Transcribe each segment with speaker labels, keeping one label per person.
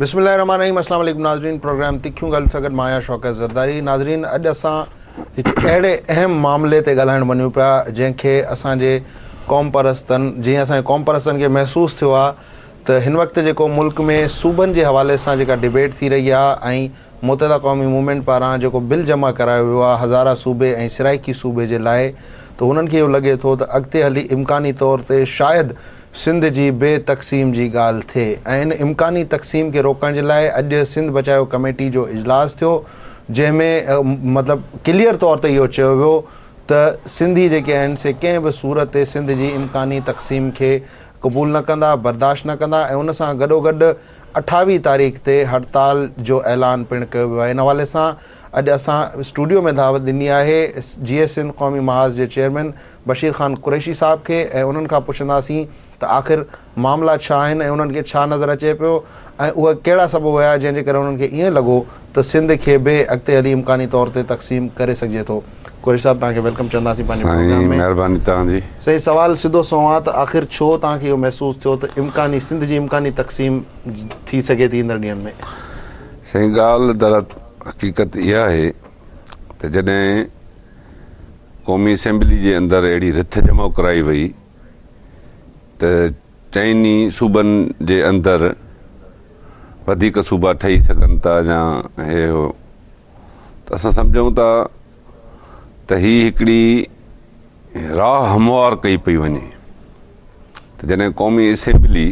Speaker 1: बिस्मिल्लाहिर्रहमानिर्रहीम। अस्सलाम वालेकुम नाज़रीन। प्रोग्राम तिखियूं ॻाल्हियूं सां गॾु मां आहियां शौकत ज़रदारी। नाज़रीन, अॼु असां हिकु अहिड़े अहम मामले ते ॻाल्हाइण वञूं पिया जंहिंखे असांजे क़ौम परस्तनि जीअं असांजे क़ौम परस्तनि खे महसूसु थियो आहे त हिन वक़्तु जेको मुल्क में सूबनि जे हवाले सां जेका डिबेट थी रही आहे ऐं मुतहदा क़ौमी मूवमेंट पारां जेको बिल जमा करायो वियो आहे हज़ारा सूबे ऐं सिराइकी सूबे जे लाइ, त हुननि खे इहो लॻे थो त अॻिते हली इम्कानी तौर ते शायदि सिंध जी बेतक़सीम जी ॻाल्हि थिए ऐं इन इम्कानी तक़सीम खे रोकण जे लाइ अॼु सिंध बचायो कमेटी जो इजलास थियो, जंहिंमें मतिलबु क्लियर तौर ते इहो चयो वियो त सिंधी जेके आहिनि से कंहिं बि सूरत ते सिंध जी इम्कानी तक़सीम खे क़बूल न कंदा, बर्दाश्त न कंदा ऐं उन सां गॾोगॾु 28 तारीख़ ते हड़ताल जो ऐलान पिणु कयो वियो आहे। इन हवाले सां अॼु असां स्टूडियो में दावत ॾिनी आहे GS सिंध क़ौमी महाज़ जे चेयरमैन बशीर ख़ान कुरैशी साहब खे ऐं उन्हनि खां पुछंदासीं त आख़िर मामला छा आहिनि ऐं उन्हनि खे छा नज़र अचे पियो ऐं उहे कहिड़ा सबब हुया जंहिंजे करे उन्हनि खे ईअं लॻो त सिंध खे बि अॻिते हली इम्कानी तौर ते तक़सीम करे सघिजे थो। कुरैशी साहब, तव्हांखे वेलकम चवंदासीं पंहिंजे प्रोग्राम में।
Speaker 2: महिरबानी तव्हांजी।
Speaker 1: सही सवाल सिधो सवाल आहे त आख़िर छो तव्हांखे इहो महसूसु थियो त इम्कानी सिंध जी इम्कानी तक़सीम थी सघे थी ईंदड़ ॾींहंनि में?
Speaker 2: सही ॻाल्हि दर हक़ीक़त इहा आहे त जॾहिं क़ौमी असेंबली जे अंदरि अहिड़ी रिथ जमा कराई वई त चइनी सूबनि जे अंदरि वधीक सूबा ठही सघनि था या हे हो, त असां सम्झूं था त हीअ हिकिड़ी राह हमवार कई पई वञे। त जॾहिं क़ौमी असेंबली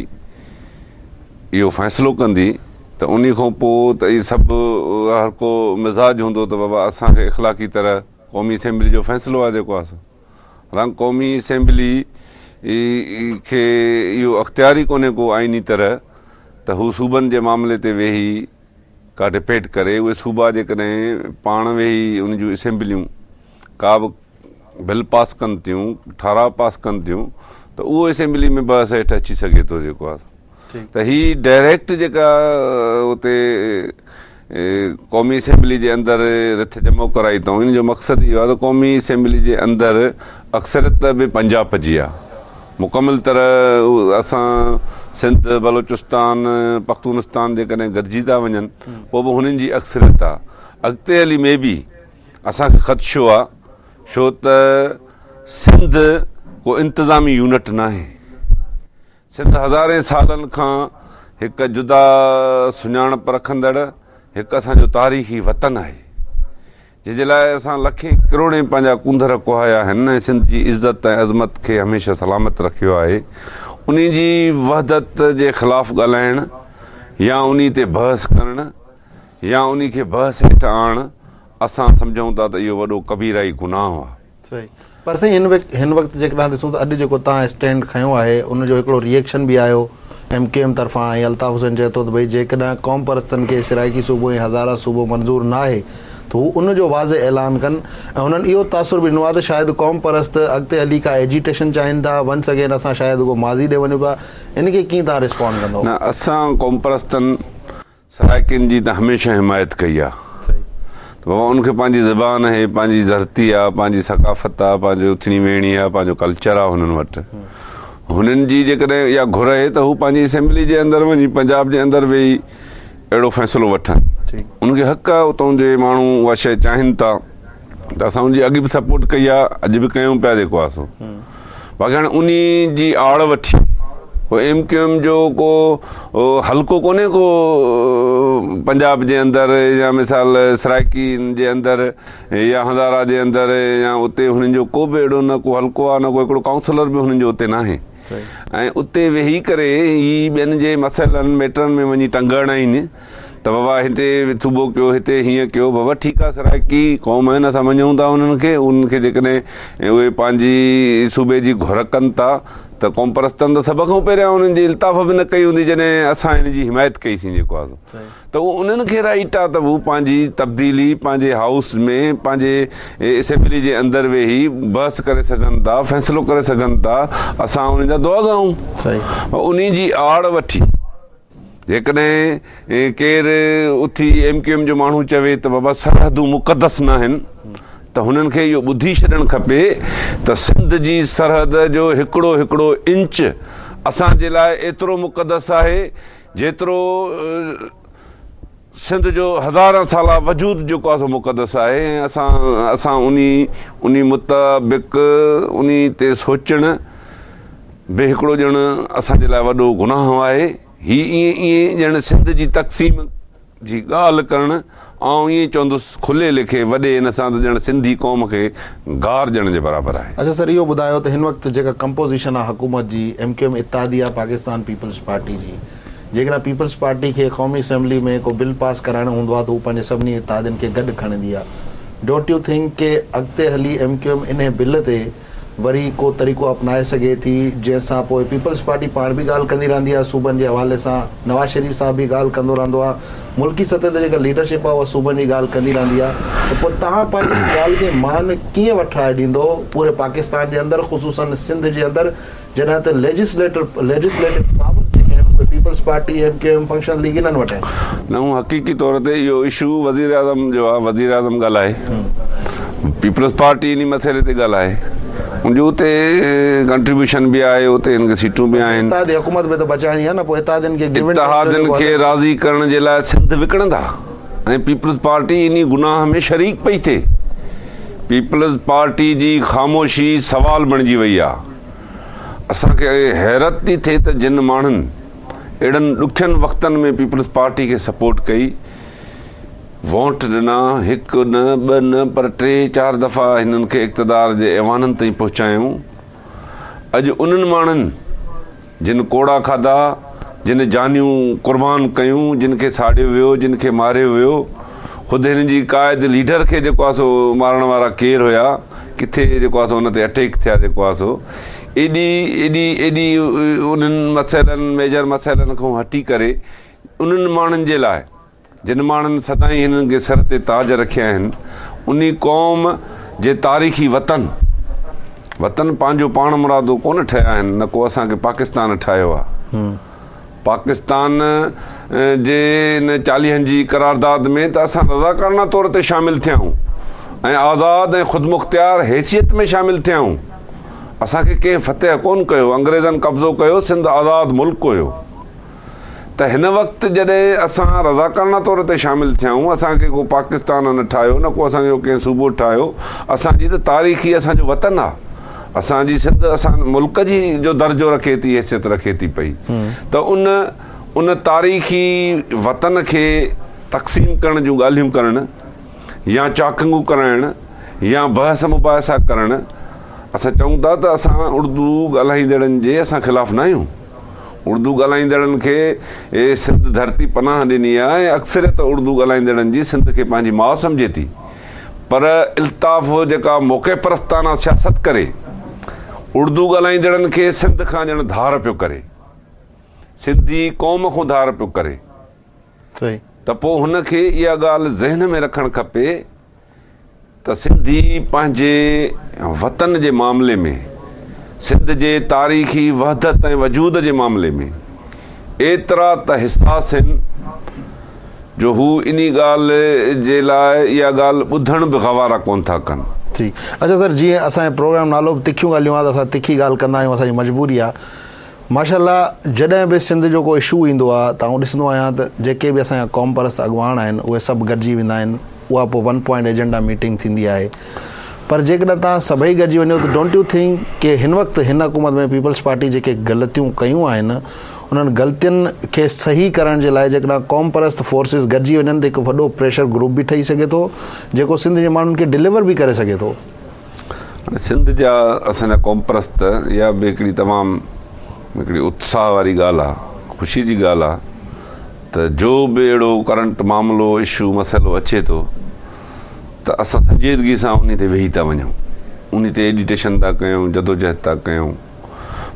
Speaker 2: इहो फ़ैसिलो कंदी त उन खां पोइ त इहे सभु हर को मिज़ाज हूंदो त बाबा असांखे इख़लाक़ी तरह क़ौमी असेंबली जो फ़ैसिलो आहे जेको आहे हालांकि क़ौमी असेंबली खे इहो अख़्तियारी कोन्हे को आइनी तरह त हू सूबनि जे मामले ते वेही का डिबेट करे। उहे सूबा जेकॾहिं पाण वेही उन जूं असेंबलियूं का बि बिल पास कनि थियूं, ठाराव पास कनि थियूं त उहो असेंबली में बहस हेठि अची सघे थो जेको आहे। त हीअ डायरेक्ट जेका उते क़ौमी असेंबली जे अंदरि रिथ जमा कराई अथऊं, इन जो मक़सदु इहो आहे त क़ौमी असेंबली जे अंदरि अक्सरियत बि पंजाब जी आहे। मुकमिल तरह असां सिंध, बलोचिस्तान, पख्तूनिस्तान जेकॾहिं गॾिजी था वञनि पोइ बि हुननि जी अक्सरियत आहे। अॻिते हली में बि असांखे ख़दशो आहे छो त सिंध को इंतिज़ामी यूनिट न आहे। सिंध हज़ारे सालनि खां हिकु जुदा सुञाणप रखंदड़ हिकु असांजो तारीख़ी वतन आहे जंहिंजे लाइ असां लखे करोड़े पंहिंजा कुंदर कुहाया आहिनि ऐं सिंध जी इज़त ऐं अज़मत खे हमेशह सलामत रखियो आहे। उन जी वहदत जे ख़िलाफ़ु ॻाल्हाइणु या उन ते बहस करणु या उन खे बहस हेठि आणणु असां सम्झूं था त इहो वॾो कबीराई गुनाह आहे। सही,
Speaker 1: पर साईं हिन वक़्तु जेकॾहिं ॾिसूं त अॼु जेको तव्हां स्टैंड खयो आहे उनजो हिकिड़ो रिएक्शन बि आयो MKM तरफ़ां ऐं अल्ताफ़ हुसैन चए थो त भई जेकॾहिं क़ौम परस्तनि खे सिराइकी सूबो ऐं हज़ारा सूबो मंज़ूरु न आहे त हू उनजो वाज़े ऐलान कनि ऐं हुननि इहो तासुर बि ॾिनो आहे त शायदि क़ौम परस्त अॻिते हली का एजिटेशन चाहिनि था वञी सघनि, असां शायदि उहो माज़ी ॾे वञूं पिया। इनखे कीअं तव्हां रिस्पॉन्ड कंदव?
Speaker 2: न, असां क़ौम परस्तनि सराइकिन जी त हमेशह हिमायत कई आहे त बाबा उनखे पंहिंजी ज़बान आहे, पंहिंजी धरती आहे, पंहिंजी सकाफ़त आहे, पंहिंजो उथणी वेहणी आहे, पंहिंजो कल्चर आहे हुननि वटि। हुननि जी जेकॾहिं इहा घुर आहे त हू पंहिंजी असेंबली जे अंदरि वञी पंजाब जे अंदरि वेही अहिड़ो फ़ैसिलो वठनि। उनखे हक़ आहे, उतां जे माण्हू उहा शइ चाहिनि था त असां उनजी अॻु बि सपोर्ट कई आहे, अॼु बि कयूं पिया जेको आहे सो। बाक़ी हाणे उन जी आड़ वठी MKM जो को हल्को कोन्हे को पंजाब जे अंदरि या मिसाल सराइकी जे अंदरि या हज़ारा जे अंदरि या उते हुननि जो को बि अहिड़ो न को हल्को आहे न को हिकिड़ो काउंसलर बि हुननि जो उते न आहे ऐं उते वेही करे ही ॿियनि जे मसइलनि मैटरनि में वञी टंगणा आहिनि त बाबा हिते सूबो कयो, हिते हीअं कयो। बाबा ठीकु आहे, सराइकी क़ौम आहिनि, असां मञूं था उन्हनि खे जेकॾहिं उहे पंहिंजी सूबे जी घुर कनि था त क़ौम परस्तनि त सभ खां पहिरियां उन्हनि जी इल्ताफ़ बि न कई हूंदी जॾहिं असां हिन जी हिमायत कईसीं जेको आहे त उहो उन्हनि खे राइट आहे त हू पंहिंजी तब्दीली पंहिंजे हाउस में पंहिंजे असेंबली जे अंदरि वेही बहस करे सघनि था, फ़ैसिलो करे सघनि था, असां उन जा दुआ गाऊं। उन जी आड़ वठी जेकॾहिं केरु उथी MKM जो माण्हू चवे त बाबा सरहदूं मुक़दस न आहिनि त हुननि खे इहो ॿुधी छॾणु खपे त सिंध जी सरहद जो हिकिड़ो हिकिड़ो इंच असांजे लाइ एतिरो मुक़दस आहे जेतिरो सिंध जो हज़ार साल वजूद जेको आहे मुक़दस आहे ऐं असां उन मुताबिक़ उन ते सोचणु बि हिकिड़ो ॼण असांजे लाइ वॾो गुनाह आहे। हीअ ईअं ॼण सिंध जी तक़सीम जी ॻाल्हि करणु ऐं ईअं चवंदुसि खुले लिखे वॾे हिन सां त ॼण सिंधी क़ौम खे गार ॾियण जे बराबरि आहे।
Speaker 1: अच्छा सर, इहो ॿुधायो त हिन वक़्तु जेका कंपोज़िशन आहे हुकूमत जी, MQM इत्तेहादी आहे पाकिस्तान पीपल्स पार्टी जी, जेकॾहिं पीपल्स पार्टी खे क़ौमी असेंबली में को बिल पास कराइणो हूंदो आहे त हू पंहिंजे सभिनी इत्तेहादियुनि खे गॾु खणंदी आहे। डोंट यू थिंक के अॻिते हली MQM इन बिल ते वरी को तरीक़ो अपनाए सघे थी जंहिंसां पोइ पीपल्स पार्टी पाण बि ॻाल्हि कंदी रहंदी आहे सूबनि जे हवाले सां, नवाज़ शरीफ़ साहब बि ॻाल्हि कंदो रहंदो आहे, मुल्की सतह ते जेका लीडरशिप आहे उहा सूबनि जी ॻाल्हि कंदी रहंदी आहे, त पोइ तव्हां पंहिंजी ॻाल्हि खे मान कीअं वठाए ॾींदो पूरे पाकिस्तान जे अंदरि, ख़ुसूसन सिंध जे अंदरि, जॾहिं त लेजिस्लेटिव पावर जेके आहिनि people's party MQM function league इन्हनि वटि आहिनि।
Speaker 2: न हू हक़ीक़ी तौर ते इहो इशू वज़ीर आज़म जो आहे, वज़ीर आज़म ॻाल्हाए, पीपल्स पार्टी इन मसइले ते ॻाल्हाए, उनजो उते कंट्रीब्यूशन बि आहे, उते हिन खे सीटूं बि आहिनि।
Speaker 1: हुकूमत में त बचाइणी आहे न, पोइ
Speaker 2: इत्तेहादियुनि खे राज़ी करण जे लाइ सिंध विकिणंदा ऐं पीपल्स पार्टी इन गुनाह में शरीक पई थिए। पीपल्स पार्टी जी ख़ामोशी सवाल बणिजी वई आहे। असांखे हैरत थी थिए त जिन माण्हुनि अहिड़नि ॾुखियनि वक़्तनि में पीपल्स पार्टी खे सपोर्ट कई, वोट ॾिना, हिकु न ॿ न पर 3-4 दफ़ा हिननि खे इक़्तिदार जे ऐवाननि ताईं पहुचायूं। अॼु उन्हनि माण्हुनि जिन कोड़ा खाधा, जिन जानियूं क़ुर्बान कयूं, जिन खे साड़ियो वियो, जिन खे मारियो वियो, ख़ुदि हिन जी क़ाइद लीडर खे जेको आहे सो मारण वारा केरु हुया, किथे जेको आहे सो हुन ते अटैक थिया, जेको आहे सो एॾी उन्हनि मसइलनि मेजर मसइलनि खां हटी करे उन्हनि माण्हुनि जे लाइ जिन माण्हुनि सदाईं हिननि खे सर ते ताज रखिया आहिनि, उन क़ौम जे तारीख़ी वतन पंहिंजो पाण मुरादो कोन ठहिया आहिनि, न को असांखे पाकिस्तान ठाहियो आहे। पाकिस्तान जे इन 40 जी करारदाद में त असां रज़ाकाराना तौर ते शामिलु थियाऊं ऐं आज़ाद ऐं ख़ुदमुख़्तियार हैसियत में शामिलु थियाऊं। असांखे कंहिं फतेह कोन कयो, अंग्रेज़नि कब्ज़ो कयो, सिंध आज़ादु मुल्क हुयो। त हिन वक़्तु जॾहिं असां रज़ाकाराना तौर ते शामिलु थियाऊं, असांखे को पाकिस्तान न ठाहियो, न को असांजो कंहिं सूबो ठाहियो, असांजी त तारीख़ी असांजो वतन आहे, असांजी सिंध असां मुल्क जी जो दर्जो रखे थी, हैसियत रखे थी पई। त उन तारीख़ी वतन खे तक़सीम करण जूं ॻाल्हियूं करणु या चाकंगू कराइणु या बहस मुबाहिसा करणु, असां चऊं था त असां उर्दू ॻाल्हाईंदड़नि जे असां ख़िलाफ़ु न आहियूं। उर्दू ॻाल्हाईंदड़नि खे सिंध धरती पनाह ॾिनी आहे ऐं अक्सरियत उर्दू ॻाल्हाईंदड़नि जी सिंध खे पंहिंजी माउ सम्झे थी, पर इल्ताफ़ जेका मौक़े परस्ताना सियासत करे उर्दू ॻाल्हाईंदड़नि खे सिंध खां ॼण धार पियो करे, सिंधी क़ौम खां धार पियो करे।
Speaker 1: सही।
Speaker 2: त पोइ हुनखे इहा ॻाल्हि ज़हन में रखणु खपे त सिंधी पंहिंजे वतन जे मामले में, सिंध जे तारीख़ी वहदत ऐं वजूद जे मामले में एतिरा त हिसास आहिनि जो हू इन ॻाल्हि जे लाइ इहा ॻाल्हि ॿुधण बि गवारा कोन था कनि।
Speaker 1: ठीकु। अच्छा सर, जीअं असांजे प्रोग्राम नालो बि तिखियूं ॻाल्हियूं आहे त असां तिखी ॻाल्हि कंदा आहियूं, असांजी मजबूरी आहे। माशाल्लाह जॾहिं बि सिंध जो को इशू ईंदो आहे त आउं ॾिसंदो आहियां त जेके बि असांजा क़ौम परस्त अॻुवान आहिनि उहे सभु गॾिजी वेंदा आहिनि, उहा पोइ 1 पॉइंट एजेंडा मीटिंग थींदी आहे। पर जेकॾहिं तव्हां सभई गॾिजी वञो त डोंट यू थिंक कि हिन वक़्तु हिन हुकूमत में पीपल्स पार्टी जेके ग़लतियूं कयूं आहिनि उन्हनि ग़लतियुनि खे सही करण जे लाइ जेकॾहिं क़ौम परस्त फोर्सिस गॾिजी वञनि त हिकु वॾो प्रेशर ग्रुप बि ठही सघे थो जेको सिंध जे माण्हुनि खे डिलीवर बि करे सघे थो।
Speaker 2: सिंध जा असांजा क़ौम परस्त इहा बि हिकिड़ी तमामु हिकिड़ी उत्साह वारी ॻाल्हि आहे, ख़ुशी जी ॻाल्हि आहे त जो बि अहिड़ो करंट मामिलो इशू मसइलो अचे थो त असां संजीदगी सां उन ते वेही था वञूं, उन ते एडिटेशन था कयूं, जदोजहद था कयूं।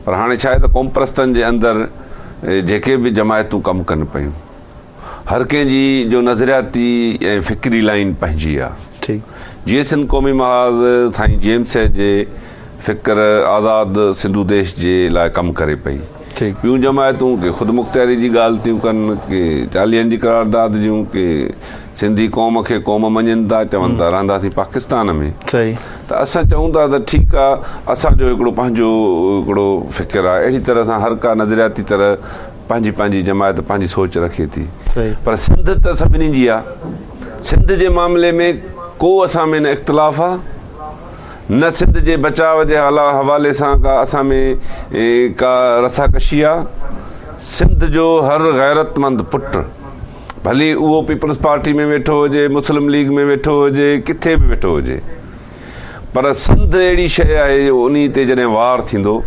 Speaker 2: पर हाणे छा आहे त क़ौम परस्तनि जे अंदरि जेके बि जमायतूं कमु कनि पियूं, हर कंहिंजी जो नज़रियाती ऐं फ़िक्री लाइन पंहिंजी आहे।
Speaker 1: ठीकु।
Speaker 2: जीअं सिंध क़ौमी महाज़ साईं जेम्स जे फ़िक्र आज़ादु सिंधु देश जे लाइ कमु करे पई, ॿियूं जमायतूं के ख़ुदि मुख़्तियारी जी ॻाल्हि थियूं कनि, के 40 जी करारदाद जूं, के सिंधी क़ौम खे क़ौम मञनि था, चवनि था रहंदासीं पाकिस्तान में।
Speaker 1: सही।
Speaker 2: त असां चऊं था त ठीकु आहे, असांजो हिकिड़ो पंहिंजो हिकिड़ो फ़िक्र आहे, अहिड़ी तरह सां हर का नज़रियाती तरह पंहिंजी पंहिंजी जमायत पंहिंजी सोच रखे थी
Speaker 1: सही।
Speaker 2: पर सिंध त सभिनी जी आहे। सिंध जे मामले में को असां में न इख़्तिलाफ़ आहे, न सिंध जे बचाव जे हवाले सां का असां में का रसाकशी आहे। सिंध जो हर गैरतमंद पुट, भली उहो पीपल्स पार्टी में वेठो हुजे, मुस्लिम लीग में वेठो हुजे, किथे बि वेठो हुजे, पर सिंध अहिड़ी शइ आहे जो उन ते जॾहिं वार थींदो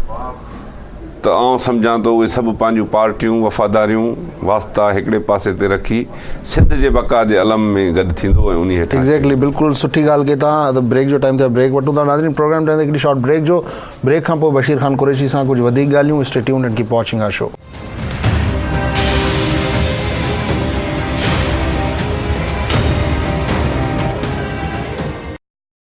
Speaker 2: त आउं सम्झां थो उहे सभु पंहिंजूं पार्टियूं वफ़ादारियूं वास्ता हिकिड़े पासे ते रखी सिंध जे बका जे अलम में गॾु थींदो ऐं उन हेठां
Speaker 1: एग्जैक्टली बिल्कुलु सुठी ॻाल्हि कई तव्हां। त ब्रेक जो टाइम थियो, ब्रेक वठूं था नाज़रीन। प्रोग्राम ठहंदे हिकिड़ी शॉर्ट ब्रेक जो, ब्रेक खां पोइ बशीर ख़ान कुरैशी सां कुझु वधीक ॻाल्हियूं। Stay tuned and keep watching our show.